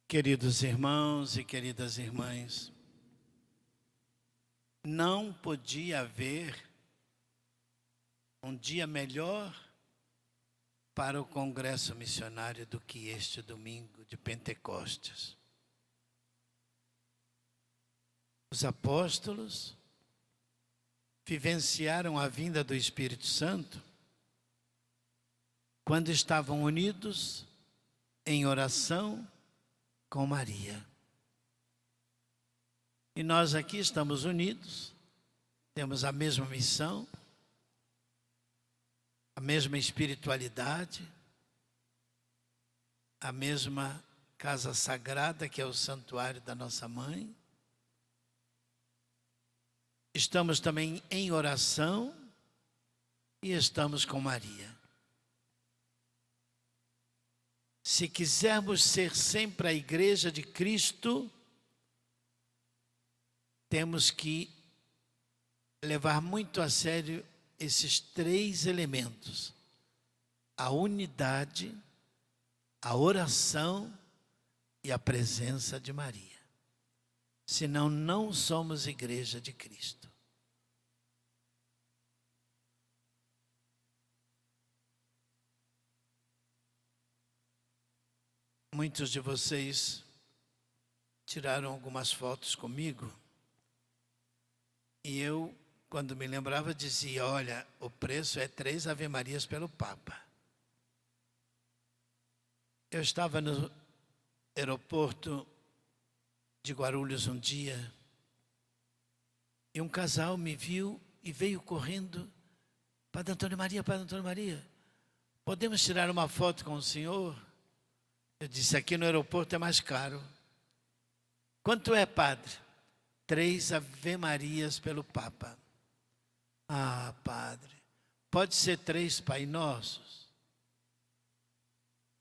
Queridos irmãos e queridas irmãs, não podia haver um dia melhor para o Congresso Missionário do que este domingo de Pentecostes. Os apóstolos vivenciaram a vinda do Espírito Santo quando estavam unidos em oração com Maria. E nós aqui estamos unidos, temos a mesma missão, a mesma espiritualidade, a mesma casa sagrada que é o santuário da nossa mãe. Estamos também em oração e estamos com Maria. Se quisermos ser sempre a igreja de Cristo, temos que levar muito a sério esses três elementos: a unidade, a oração e a presença de Maria. Senão não somos igreja de Cristo. Muitos de vocês tiraram algumas fotos comigo e eu, quando me lembrava, dizia: olha, o preço é 3 Ave-Marias pelo Papa. Eu estava no aeroporto de Guarulhos um dia e um casal me viu e veio correndo: Padre Antônio Maria, Padre Antônio Maria, podemos tirar uma foto com o senhor? Eu disse: aqui no aeroporto é mais caro. Quanto é, padre? 3 Ave-Marias pelo Papa. Ah, padre, pode ser 3 Pai Nossos?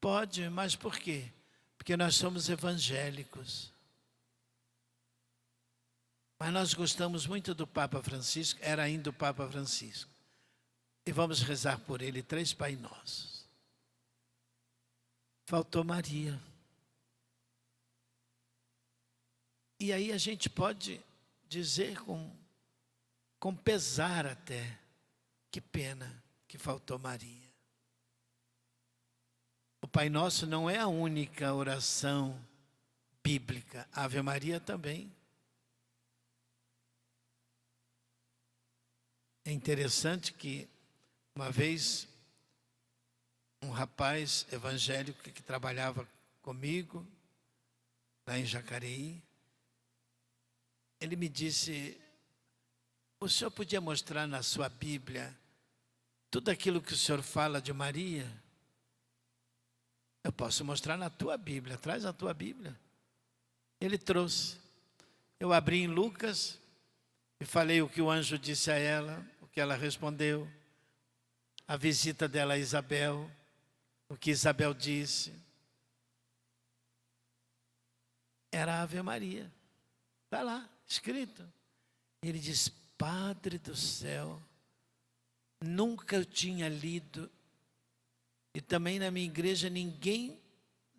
Pode, mas por quê? Porque nós somos evangélicos. Mas nós gostamos muito do Papa Francisco, era ainda o Papa Francisco. E vamos rezar por ele 3 Pai Nossos. Faltou Maria. E aí a gente pode dizer com pesar até, que pena que faltou Maria. O Pai Nosso não é a única oração bíblica, a Ave Maria também. É interessante que uma vez um rapaz evangélico que trabalhava comigo lá em Jacareí, ele me disse: o senhor podia mostrar na sua Bíblia tudo aquilo que o senhor fala de Maria? Eu posso mostrar na tua Bíblia, traz a tua Bíblia. Ele trouxe. Eu abri em Lucas e falei o que o anjo disse a ela, o que ela respondeu, a visita dela a Isabel, o que Isabel disse. Era a Ave Maria. Está lá, escrito. Ele diz: Padre do céu, nunca eu tinha lido, e também na minha igreja ninguém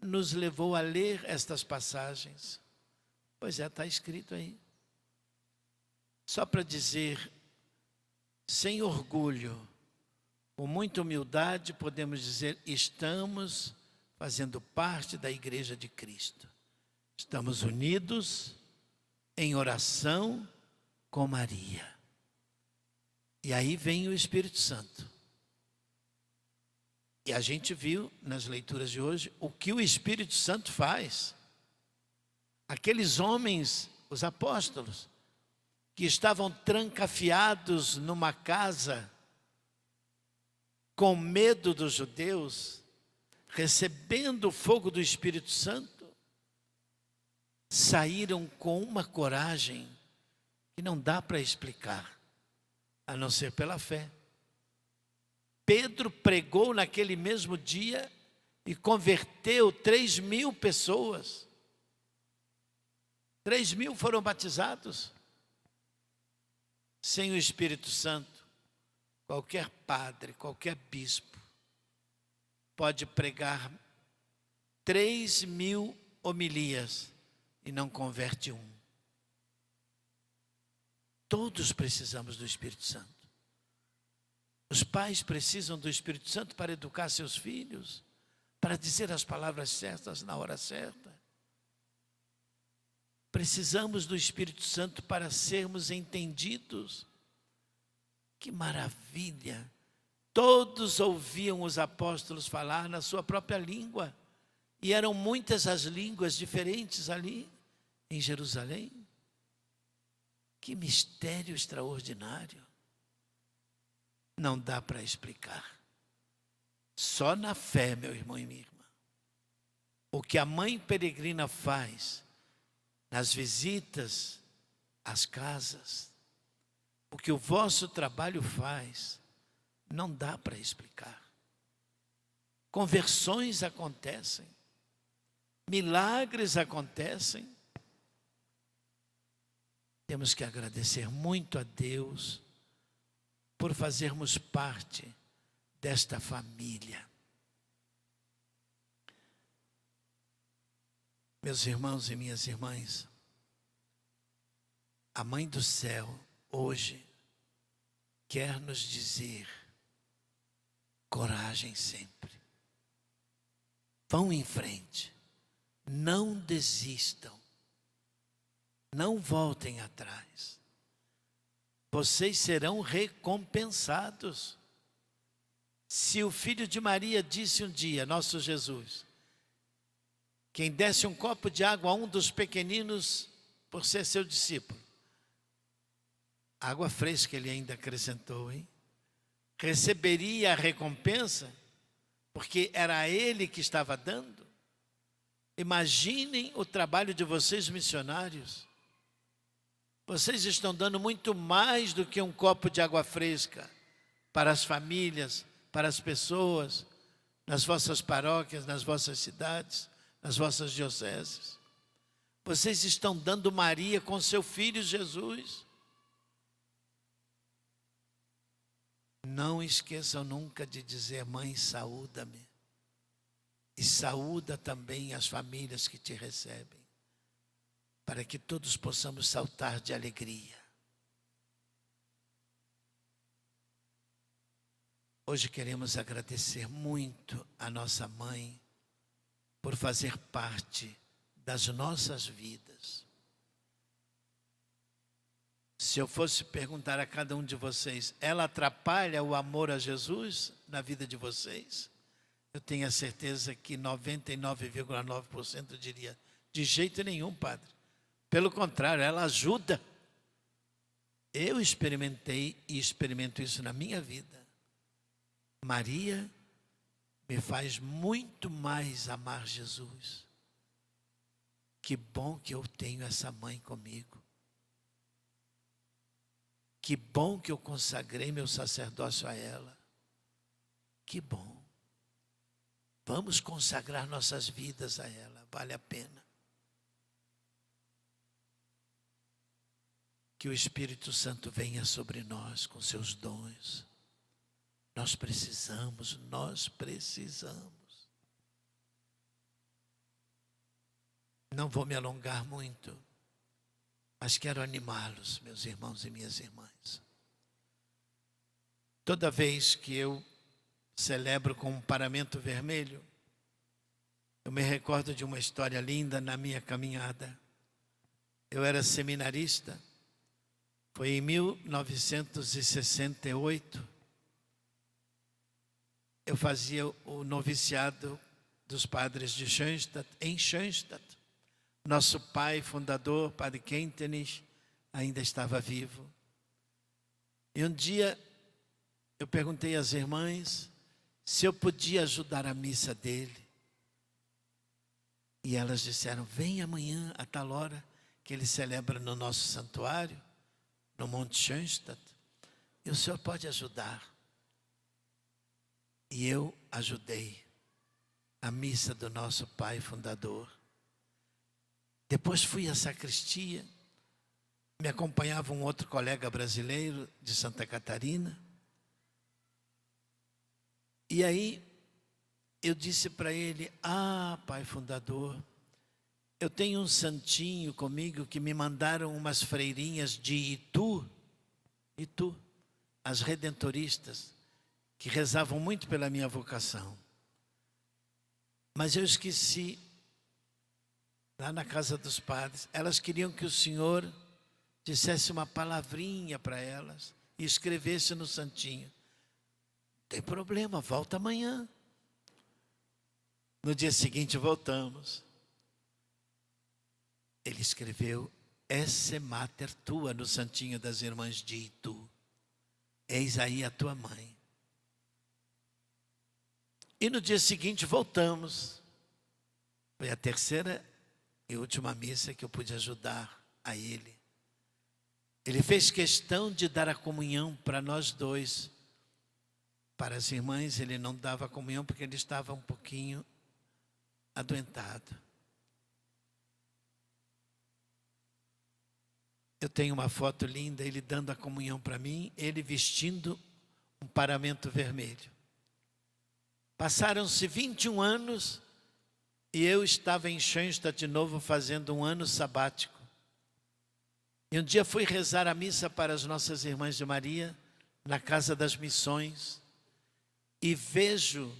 nos levou a ler estas passagens. Pois é, está escrito aí. Só para dizer, sem orgulho, com muita humildade, podemos dizer: estamos fazendo parte da igreja de Cristo. Estamos unidos em oração com Maria. E aí vem o Espírito Santo. E a gente viu nas leituras de hoje o que o Espírito Santo faz. Aqueles homens, os apóstolos, que estavam trancafiados numa casa, com medo dos judeus, recebendo o fogo do Espírito Santo, saíram com uma coragem que não dá para explicar, a não ser pela fé. Pedro pregou naquele mesmo dia e converteu 3.000 pessoas. 3.000 foram batizados. Sem o Espírito Santo, qualquer padre, qualquer bispo pode pregar 3.000 homilias e não converte um. Todos precisamos do Espírito Santo. Os pais precisam do Espírito Santo para educar seus filhos, para dizer as palavras certas na hora certa. Precisamos do Espírito Santo para sermos entendidos. Que maravilha! Todos ouviam os apóstolos falar na sua própria língua. E eram muitas as línguas diferentes ali em Jerusalém. Que mistério extraordinário. Não dá para explicar. Só na fé, meu irmão e minha irmã. O que a mãe peregrina faz nas visitas às casas, o que o vosso trabalho faz, não dá para explicar. Conversões acontecem, milagres acontecem. Temos que agradecer muito a Deus por fazermos parte desta família. Meus irmãos e minhas irmãs, a Mãe do Céu hoje quer nos dizer: coragem sempre. Vão em frente. Não desistam. Não voltem atrás. Vocês serão recompensados. Se o filho de Maria disse um dia, nosso Jesus, quem desse um copo de água a um dos pequeninos por ser seu discípulo, água fresca ele ainda acrescentou, hein? Receberia a recompensa, porque era ele que estava dando. Imaginem o trabalho de vocês missionários. Vocês estão dando muito mais do que um copo de água fresca para as famílias, para as pessoas, nas vossas paróquias, nas vossas cidades, nas vossas dioceses. Vocês estão dando Maria com seu filho Jesus. Não esqueçam nunca de dizer: mãe, saúda-me. E saúda também as famílias que te recebem, para que todos possamos saltar de alegria. Hoje queremos agradecer muito a nossa mãe por fazer parte das nossas vidas. Se eu fosse perguntar a cada um de vocês, ela atrapalha o amor a Jesus na vida de vocês? Eu tenho a certeza que 99,9% diria: de jeito nenhum, padre. Pelo contrário, ela ajuda. Eu experimentei e experimento isso na minha vida. Maria me faz muito mais amar Jesus. Que bom que eu tenho essa mãe comigo. Que bom que eu consagrei meu sacerdócio a ela. Que bom. Vamos consagrar nossas vidas a ela, vale a pena. Que o Espírito Santo venha sobre nós com seus dons. Nós precisamos. Não vou me alongar muito, mas quero animá-los, meus irmãos e minhas irmãs. Toda vez que eu celebro com um paramento vermelho, eu me recordo de uma história linda na minha caminhada. Eu era seminarista, foi em 1968, eu fazia o noviciado dos padres de Schoenstatt, em Schoenstatt. Nosso pai fundador, padre Kentenich, ainda estava vivo. E um dia eu perguntei às irmãs se eu podia ajudar a missa dele. E elas disseram: vem amanhã a tal hora que ele celebra no nosso santuário, no Monte Schoenstatt, e o senhor pode ajudar. E eu ajudei a missa do nosso pai fundador. Depois fui à sacristia, me acompanhava um outro colega brasileiro de Santa Catarina. E aí eu disse para ele: pai fundador, eu tenho um santinho comigo que me mandaram umas freirinhas de Itu, as redentoristas, que rezavam muito pela minha vocação. Mas eu esqueci, lá na casa dos padres, elas queriam que o senhor dissesse uma palavrinha para elas e escrevesse no santinho. Não tem problema, volta amanhã. No dia seguinte voltamos. Ele escreveu Esse Mater Tua no santinho das irmãs de Itu. Eis aí a tua mãe. E no dia seguinte voltamos. Foi a terceira e última missa que eu pude ajudar a ele. Ele fez questão de dar a comunhão para nós dois. Para as irmãs ele não dava a comunhão porque ele estava um pouquinho adoentado. Eu tenho uma foto linda, ele dando a comunhão para mim, ele vestindo um paramento vermelho. Passaram-se 21 anos e eu estava em Schoenstatt de novo fazendo um ano sabático. E um dia fui rezar a missa para as nossas irmãs de Maria, na Casa das Missões, e vejo,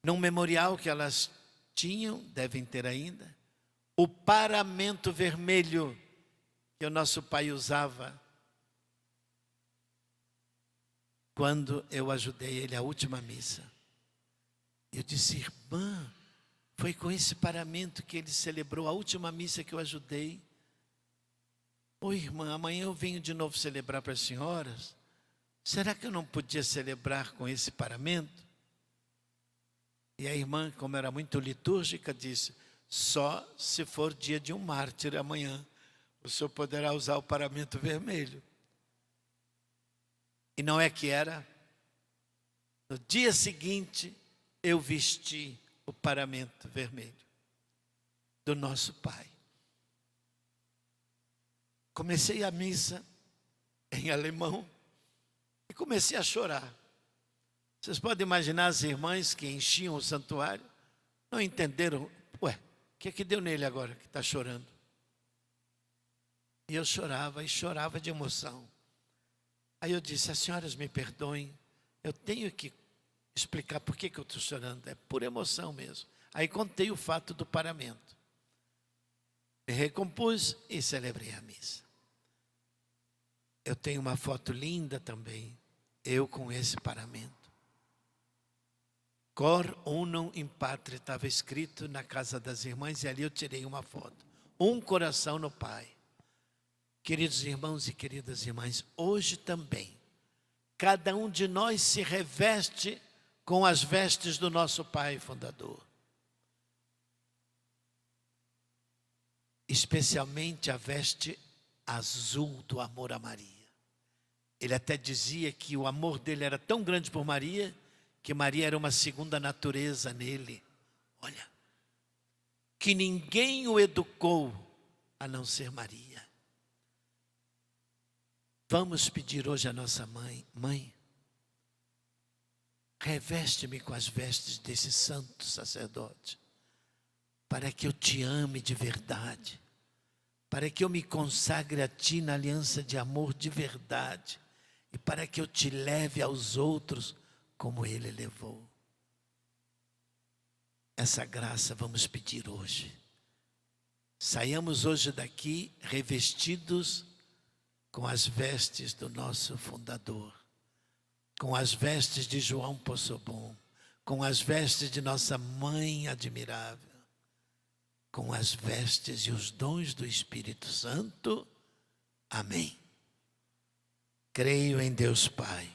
num memorial que elas tinham, devem ter ainda, o paramento vermelho que o nosso pai usava quando eu ajudei ele a última missa. Eu disse, irmã, foi com esse paramento que ele celebrou a última missa que eu ajudei. Ô irmã, amanhã eu venho de novo celebrar para as senhoras. Será que eu não podia celebrar com esse paramento? E a irmã, como era muito litúrgica, disse, só se for dia de um mártir amanhã, o senhor poderá usar o paramento vermelho. E não é que era. No dia seguinte, eu vesti o paramento vermelho do nosso pai. Comecei a missa em alemão e comecei a chorar. Vocês podem imaginar as irmãs que enchiam o santuário, não entenderam, ué, o que é que deu nele agora que está chorando? E eu chorava e chorava de emoção. Aí eu disse, as senhoras me perdoem, eu tenho que explicar por que eu estou chorando, é por emoção mesmo. Aí contei o fato do paramento. Me recompus e celebrei a missa. Eu tenho uma foto linda também, eu com esse paramento. Cor unum in patria, estava escrito na casa das irmãs e ali eu tirei uma foto. Um coração no Pai. Queridos irmãos e queridas irmãs, hoje também, cada um de nós se reveste com as vestes do nosso Pai fundador. Especialmente a veste azul do amor a Maria. Ele até dizia que o amor dele era tão grande por Maria, que Maria era uma segunda natureza nele. Olha, que ninguém o educou a não ser Maria. Vamos pedir hoje à nossa mãe, mãe, reveste-me com as vestes desse santo sacerdote, para que eu te ame de verdade, para que eu me consagre a ti na aliança de amor de verdade, e para que eu te leve aos outros como ele levou. Essa graça vamos pedir hoje. Saiamos hoje daqui revestidos com as vestes do nosso fundador, com as vestes de João Poçobon, com as vestes de nossa mãe admirável, com as vestes e os dons do Espírito Santo. Amém. Creio em Deus Pai,